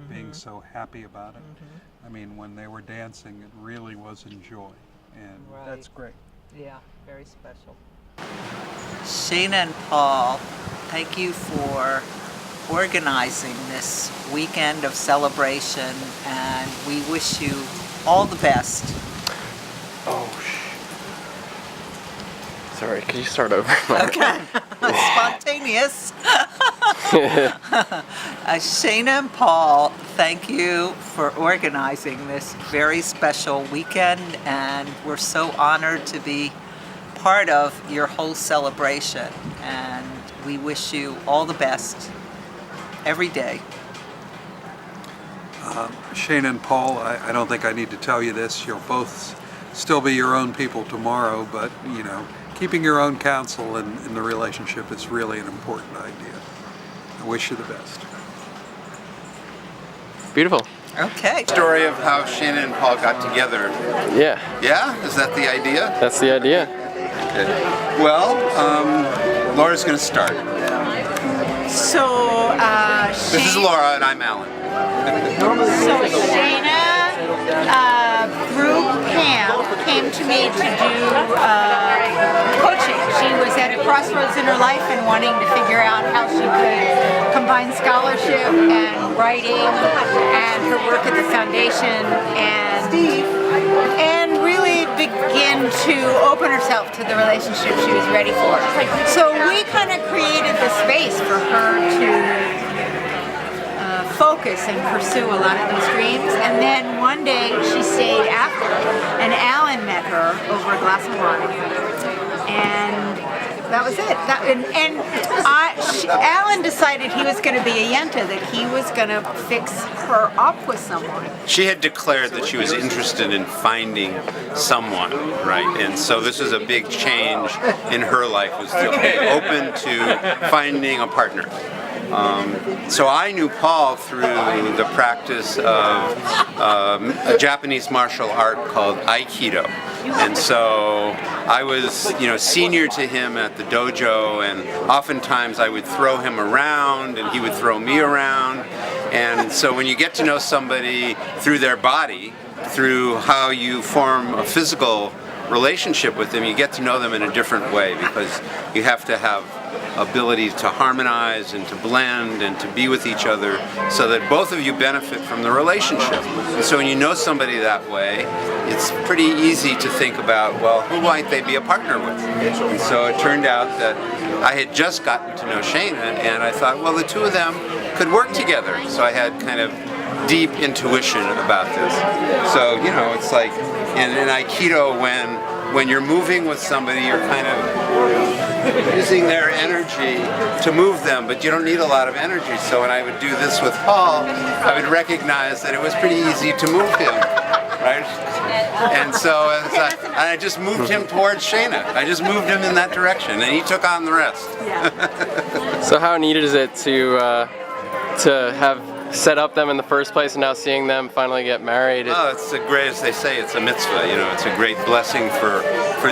being so happy about it. I mean, when they were dancing, it really was in joy, and that's great. Yeah, very special. Shana and Paul, thank you for organizing this weekend of celebration, and we wish you all the best. Sorry, can you start over? Okay. Spontaneous. Shana and Paul, thank you for organizing this very special weekend, and we're so honored to be part of your whole celebration, and we wish you all the best every day. Shana and Paul, I don't think I need to tell you this. You'll both still be your own people tomorrow, but you know, keeping your own counsel in the relationship is really an important idea. I wish you the best. Beautiful. Okay. Story of how Shana and Paul got together. Yeah. Yeah? Is that the idea? That's the idea. Okay. Well, Laura's going to start. So, This is Laura and I'm Alan. So Shana, through Pam, came to me to do coaching. She was at a crossroads in her life and wanting to figure out how she could combine scholarship and writing and her work at the foundation and really begin to open herself to the relationship she was ready for. So we kind of created the space for her to focus and pursue a lot of those dreams. And then one day she stayed after, and Alan met her over a glass of wine, and that was it. Alan decided he was going to be a yenta, that he was going to fix her up with someone. She had declared that she was interested in finding someone, right? And so this was a big change in her life, was to be open to finding a partner. So I knew Paul through the practice of a Japanese martial art called Aikido. And so I was, senior to him at the dojo, and oftentimes I would throw him around and he would throw me around. And so when you get to know somebody through their body, through how you form a physical relationship with them, you get to know them in a different way, because you have to have ability to harmonize and to blend and to be with each other so that both of you benefit from the relationship. And so when you know somebody that way, it's pretty easy to think about, well, who might they be a partner with? And so it turned out that I had just gotten to know Shana, and I thought, well, the two of them could work together. So I had kind of deep intuition about this. So, you know, it's like in Aikido, when you're moving with somebody, you're kind of using their energy to move them, but you don't need a lot of energy. So when I would do this with Paul, I would recognize that it was pretty easy to move him, right? And so I just moved him towards Shana. I just moved him in that direction, and he took on the rest. So how neat is it to have set up them in the first place and now seeing them finally get married? Oh, it's a great, as they say, it's a mitzvah. You know, it's a great blessing for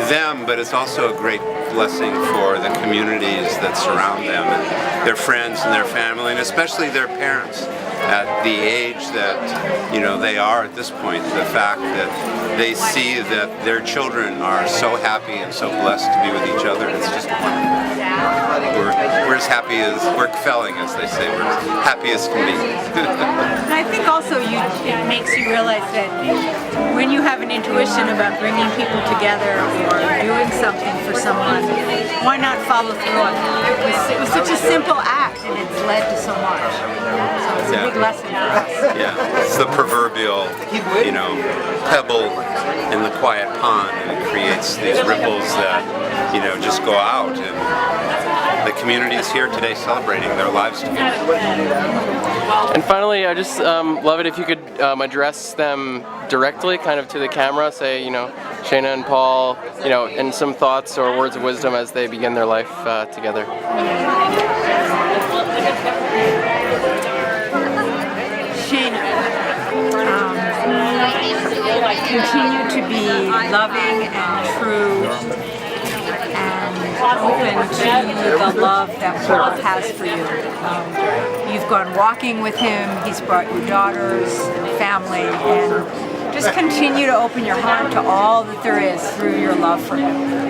them, but it's also a great blessing for the communities that surround them and their friends and their family, and especially their parents at the age that, you know, they are at this point. The fact that they see that their children are so happy and so blessed to be with each other, it's just wonderful. We're as happy as, we're felling, as they say, we're as happy as can be. And I think also it makes you realize that when you have an intuition about bringing people together or doing something for someone, why not follow through on that? It was such a simple act, and it's led to so much. So it's a big lesson for us. Yeah, it's the proverbial, you know, pebble in the quiet pond, and it creates these ripples that, you know, just go out. And the community is here today celebrating their lives together. And finally, I just love it if you could address them directly, kind of to the camera, say, you know, Shana and Paul, you know, and some thoughts or words of wisdom as they begin their life together. Shana, continue to be loving and true and open to the love that Paul has for you. You've gone walking with him, he's brought you daughters and family, and just continue to open your heart to all that there is through your love for him.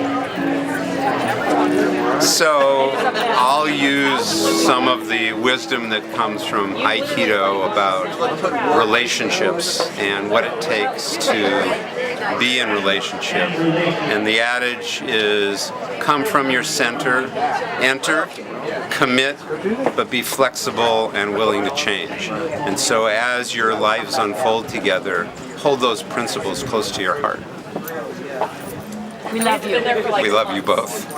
So I'll use some of the wisdom that comes from Aikido about relationships and what it takes to be in relationship. And the adage is, come from your center, enter, commit, but be flexible and willing to change. And so as your lives unfold together, hold those principles close to your heart. We love you. We love you both.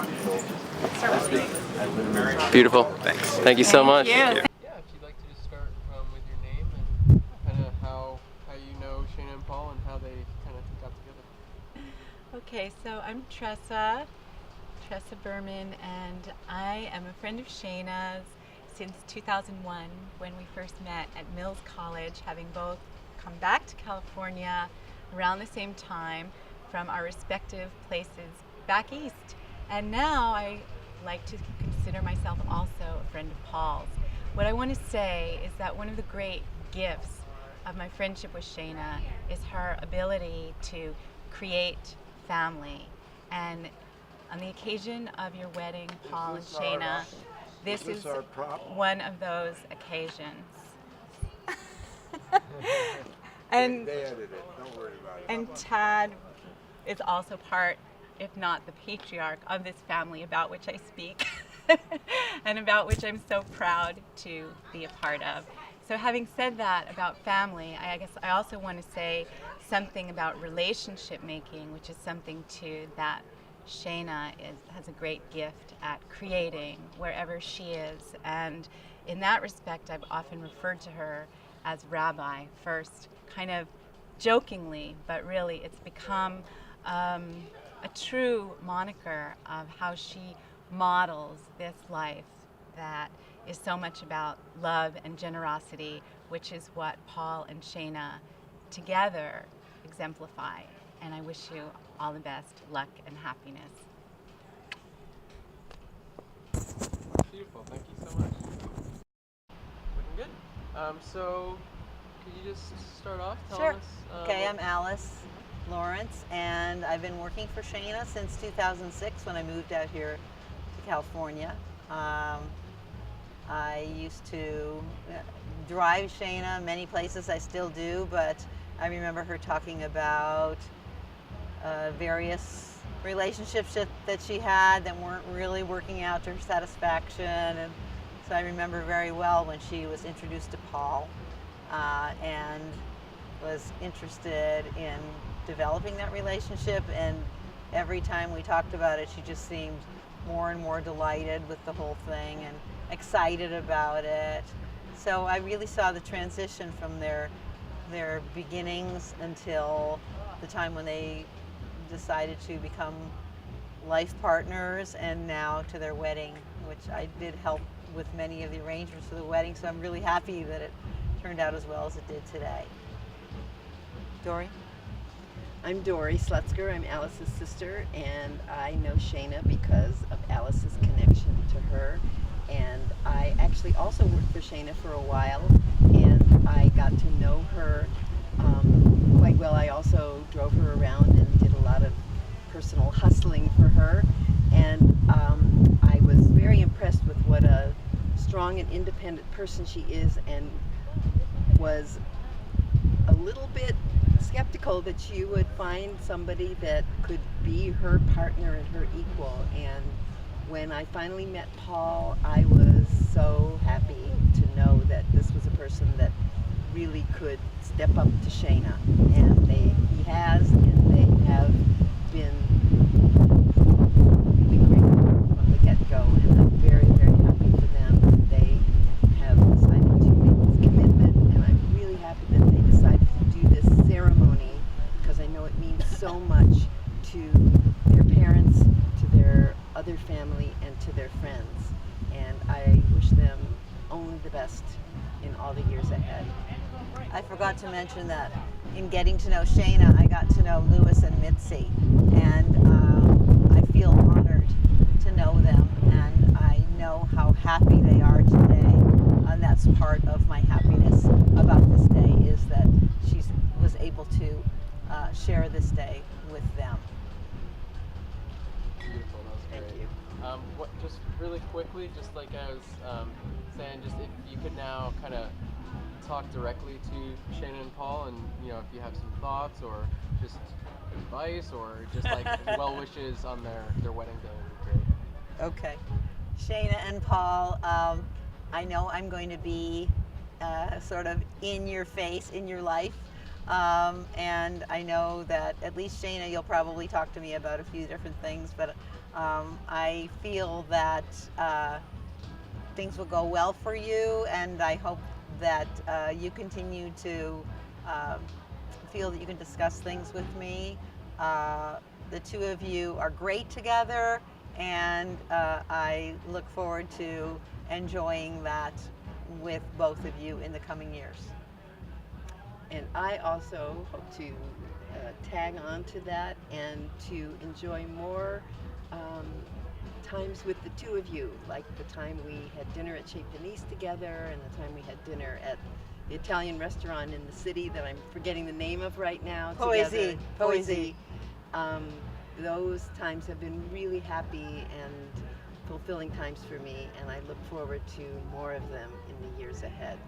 Beautiful. Thanks. Thank you so much. Thank you. Yeah, if you'd like to just start with your name and kind of how you know Shana and Paul and how they kind of got together. Okay, so I'm Tressa Berman, and I am a friend of Shana's since 2001 when we first met at Mills College, having both come back to California around the same time from our respective places back east. And now I like to consider myself also a friend of Paul's. What I want to say is that one of the great gifts of my friendship with Shana is her ability to create family. And on the occasion of your wedding, Paul and Shana, this is one of those occasions. And they edited it. Don't worry about it. And Tad is also part, if not the patriarch, of this family about which I speak and about which I'm so proud to be a part of. So having said that about family, I guess I also want to say something about relationship making, which is something too that Shana has a great gift at creating wherever she is. And in that respect, I've often referred to her as Rabbi first, kind of jokingly, but really it's become a true moniker of how she models this life that is so much about love and generosity, which is what Paul and Shana together exemplify. And I wish you all the best luck and happiness. Beautiful, thank you so much. Looking good. So, could you just start off telling us? Okay, I'm Alice Lawrence, and I've been working for Shana since 2006 when I moved out here to California. I used to drive Shana many places, I still do, but I remember her talking about various relationships that she had that weren't really working out to her satisfaction. And so I remember very well when she was introduced to Paul. and was interested in developing that relationship. And every time we talked about it, she just seemed more and more delighted with the whole thing and excited about it. So I really saw the transition from their beginnings until the time when they decided to become life partners, and now to their wedding, which I did help with many of the arrangements for the wedding, so I'm really happy that it turned out as well as it did today. Dory? I'm Dory Slutzker. I'm Alice's sister, and I know Shana because of Alice's connection to her. And I actually also worked for Shana for a while, and I got to know her quite well. I also drove her around and did a lot of personal hustling for her, and I was very impressed with what a strong and independent person she is, and was a little bit skeptical that she would find somebody that could be her partner and her equal. And when I finally met Paul, I was so happy to know that this was a person that really could step up to Shana, and he has, and they have been really great from the get-go, and I'm very, very happy for them that they have decided to make this commitment, and I'm really happy that they decided to do this ceremony, because I know it means so much to their parents, to their other family, and to their friends, and I wish them only the best in all the years ahead. I forgot to mention that in getting to know Shana, I got to know Louis and Mitzi, and I feel honored to know them, and I know how happy they are today, and that's part of my happiness about this day, is that she was able to share this day with them. Beautiful, that was great. Just really quickly, just like I was saying, just if you could now kind of talk directly to Shana and Paul, and if you have some thoughts or just advice or just like well wishes on their wedding day, would be great. Okay. Shana and Paul, I know I'm going to be sort of in your face, in your life, and I know that at least Shana, you'll probably talk to me about a few different things, but I feel that things will go well for you, and I hope that you continue to feel that you can discuss things with me. The two of you are great together, and I look forward to enjoying that with both of you in the coming years. And I also hope to tag on to that and to enjoy more times with the two of you, like the time we had dinner at Chez Panisse together, and the time we had dinner at the Italian restaurant in the city that I'm forgetting the name of right now. Poesie. Poesie. Those times have been really happy and fulfilling times for me, and I look forward to more of them in the years ahead.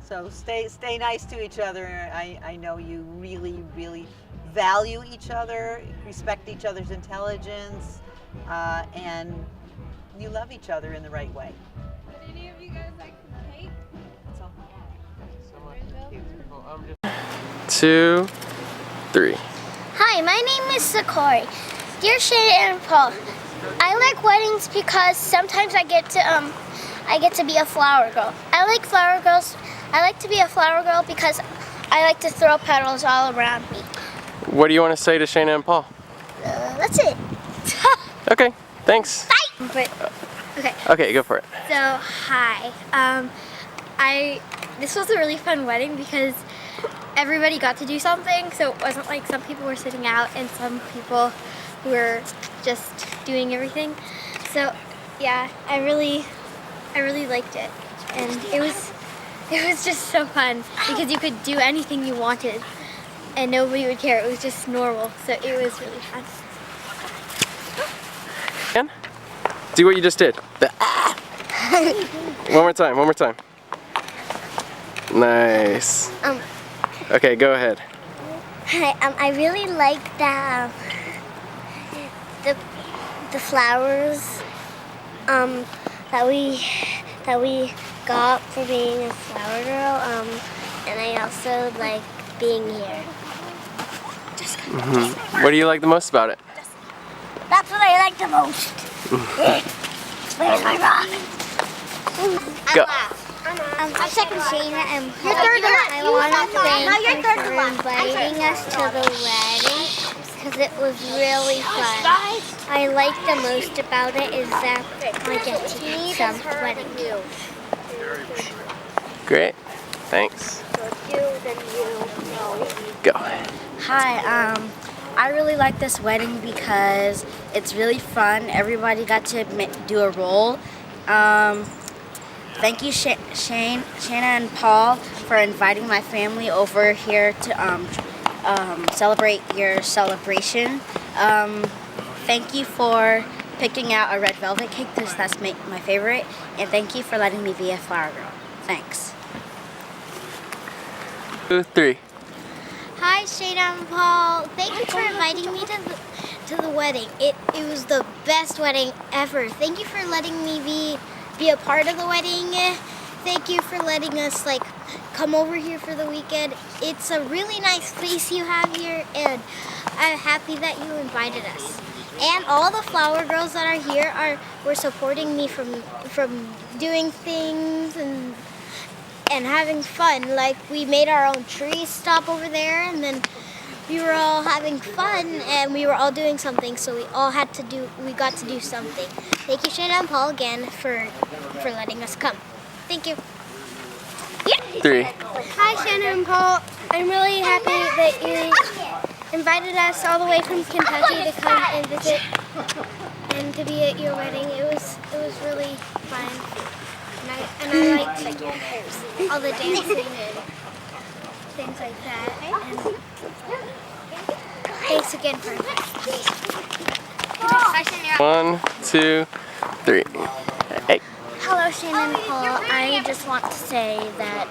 So stay nice to each other. I know you really, really value each other, respect each other's intelligence, and you love each other in the right way. Would any of you guys like some cake? So 2, 3. Hi, my name is Sakori. Dear Shana and Paul, I like weddings because sometimes I get to be a flower girl. I like flower girls. I like to be a flower girl because I like to throw petals all around me. What do you want to say to Shana and Paul? That's it. Okay, thanks. Bye. Okay. Okay, go for it. So hi. This was a really fun wedding because everybody got to do something. So it wasn't like some people were sitting out and some people were just doing everything. So yeah, I really liked it, and it was just so fun because you could do anything you wanted and nobody would care. It was just normal, so it was really fun. And do what you just did. One more time. Nice. Okay, go ahead. Hi, I really like the flowers that we got for being a flower girl. and I also like being here. What do you like the most about it? That's what I like the most. Where's my rock? Go. I'm second Shana and Paul. I want to thank you for inviting us to the wedding because it was really fun. I like the most about it is that I get to eat some wedding cake. Great. Thanks. Go. Hi, I really like this wedding because it's really fun. Everybody got to do a role. Thank you, Shana and Paul, for inviting my family over here to celebrate your celebration. Thank you for picking out a red velvet cake because that's my favorite. And thank you for letting me be a flower girl. Thanks. 2, 3. Hi, Shana and Paul. Thank you for inviting me to the wedding. It was the best wedding ever. Thank you for letting me be a part of the wedding. Thank you for letting us come over here for the weekend. It's a really nice place you have here, and I'm happy that you invited us. And all the flower girls that are here were supporting me from doing things and having fun. Like, we made our own tree stop over there, and then we were all having fun, and we were all doing something, so we got to do something. Thank you, Shana and Paul, again for letting us come. Thank you. 3. Hi, Shana and Paul. I'm really happy that you invited us all the way from Kentucky to come and visit and to be at your wedding. It was really fun. And I liked all the dancing and things like that. And thanks again for inviting me. 1, 2, 3. Hey. Hello, Shana and Paul. I just want to say that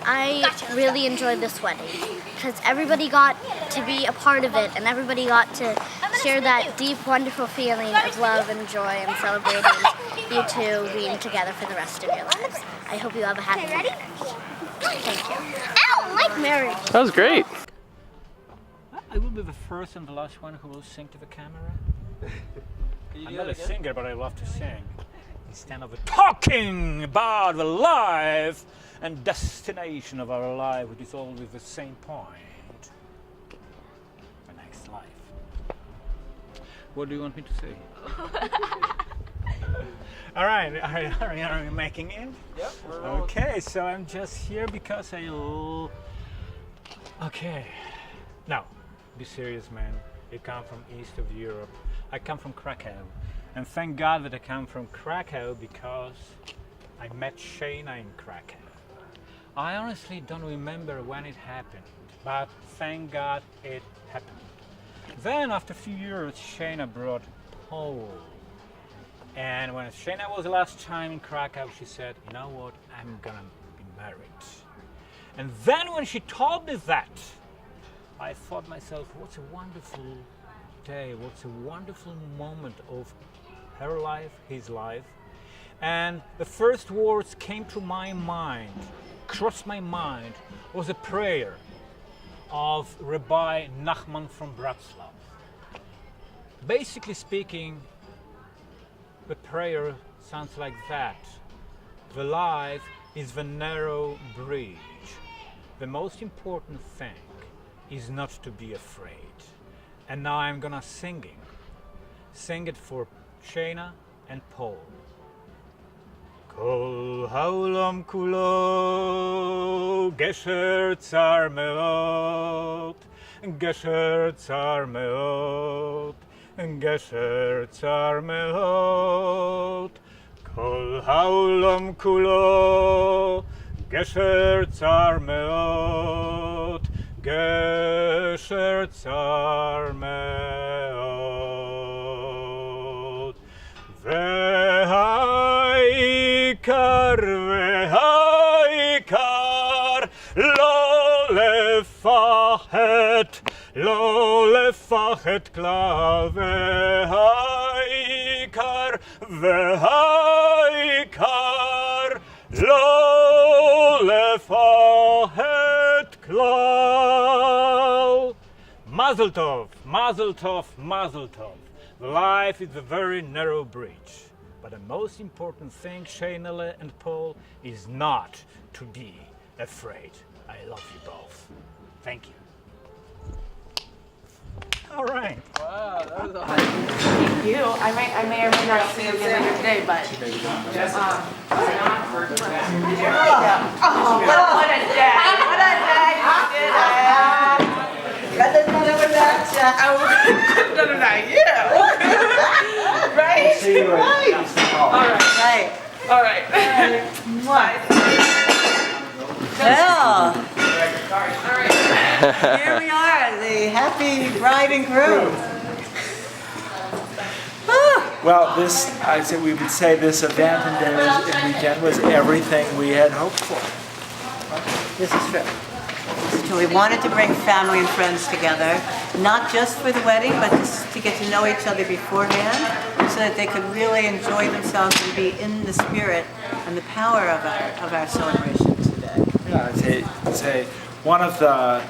I really enjoyed this wedding because everybody got to be a part of it and everybody got to share that deep, wonderful feeling of love and joy and celebrating you two being together for the rest of your lives. I hope you have a happy marriage. Thank you. I don't like marriage. That was great. I will be the first and the last one who will sing to the camera. I'm not a singer, but I love to sing. Instead of talking about the life and destination of our life, which is always the same point. The next life. What do you want me to say? All right, are we making it? Yep, we're okay, so I'm just here because okay. Now, be serious, man. You come from east of Europe. I come from Krakow. And thank God that I come from Krakow because I met Shana in Krakow. I honestly don't remember when it happened, but thank God it happened. Then after a few years, Shana brought Paul. And when Shana was the last time in Krakow, she said, you know what, I'm gonna be married. And then when she told me that, I thought myself, what's a wonderful day, what's a wonderful moment of her life, his life. And the first words came to my mind, crossed my mind, was a prayer of Rabbi Nachman from Bratslav. Basically speaking, the prayer sounds like that. The life is the narrow bridge. The most important thing is not to be afraid. And now I'm gonna sing it for Shana and Paul. Kol haolam kulo gesher tsar meot, gesher tsar meot, gesher tsar meot. Kol haolam kulo gesher tsar meot, gesher tsar meot. Vehaikar, lo lefachet kla. Vehaikar, lo lefachet. Mazel tov, mazel tov, mazel tov. Life is a very narrow bridge. But the most important thing, Shana and Paul, is not to be afraid. I love you both. Thank you. All right. Wow, that was awesome. Thank you. I may or may not see you again later today, but what a dad! What a dad you did! Could have done it without you. I could have done it without you. Right? Right. All right. Well, here we are, the happy bride and groom. Well, we would say this event and weekend was everything we had hoped for. This is true. So we wanted to bring family and friends together, not just for the wedding, but just to get to know each other beforehand, so that they could really enjoy themselves and be in the spirit and the power of our celebration today. Yeah, I'd say one of the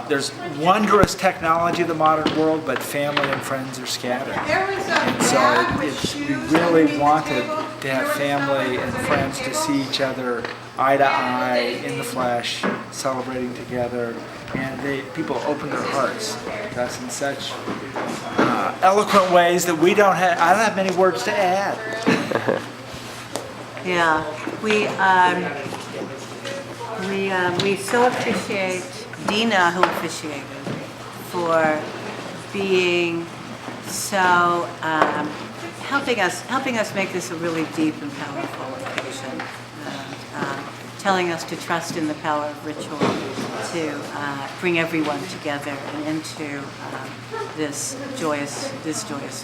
there's wondrous technology of the modern world, but family and friends are scattered. And so we really wanted to have family and friends to see each other eye to eye, in the flesh, celebrating together. And people opened their hearts to us in such eloquent ways that I don't have many words to add. Yeah, we so appreciate Dina, who officiated, for being so helping us make this a really deep and powerful occasion, telling us to trust in the power of ritual to bring everyone together and into this joyous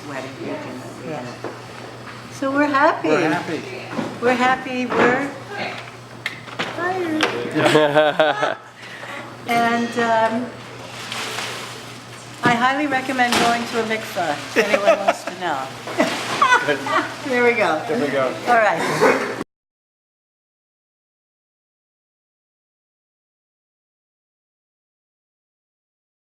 wedding weekend that we had. So we're happy. We're happy. We're happy. We're tired. And I highly recommend going to a mikveh if anyone wants to know. There we go. There we go. All right.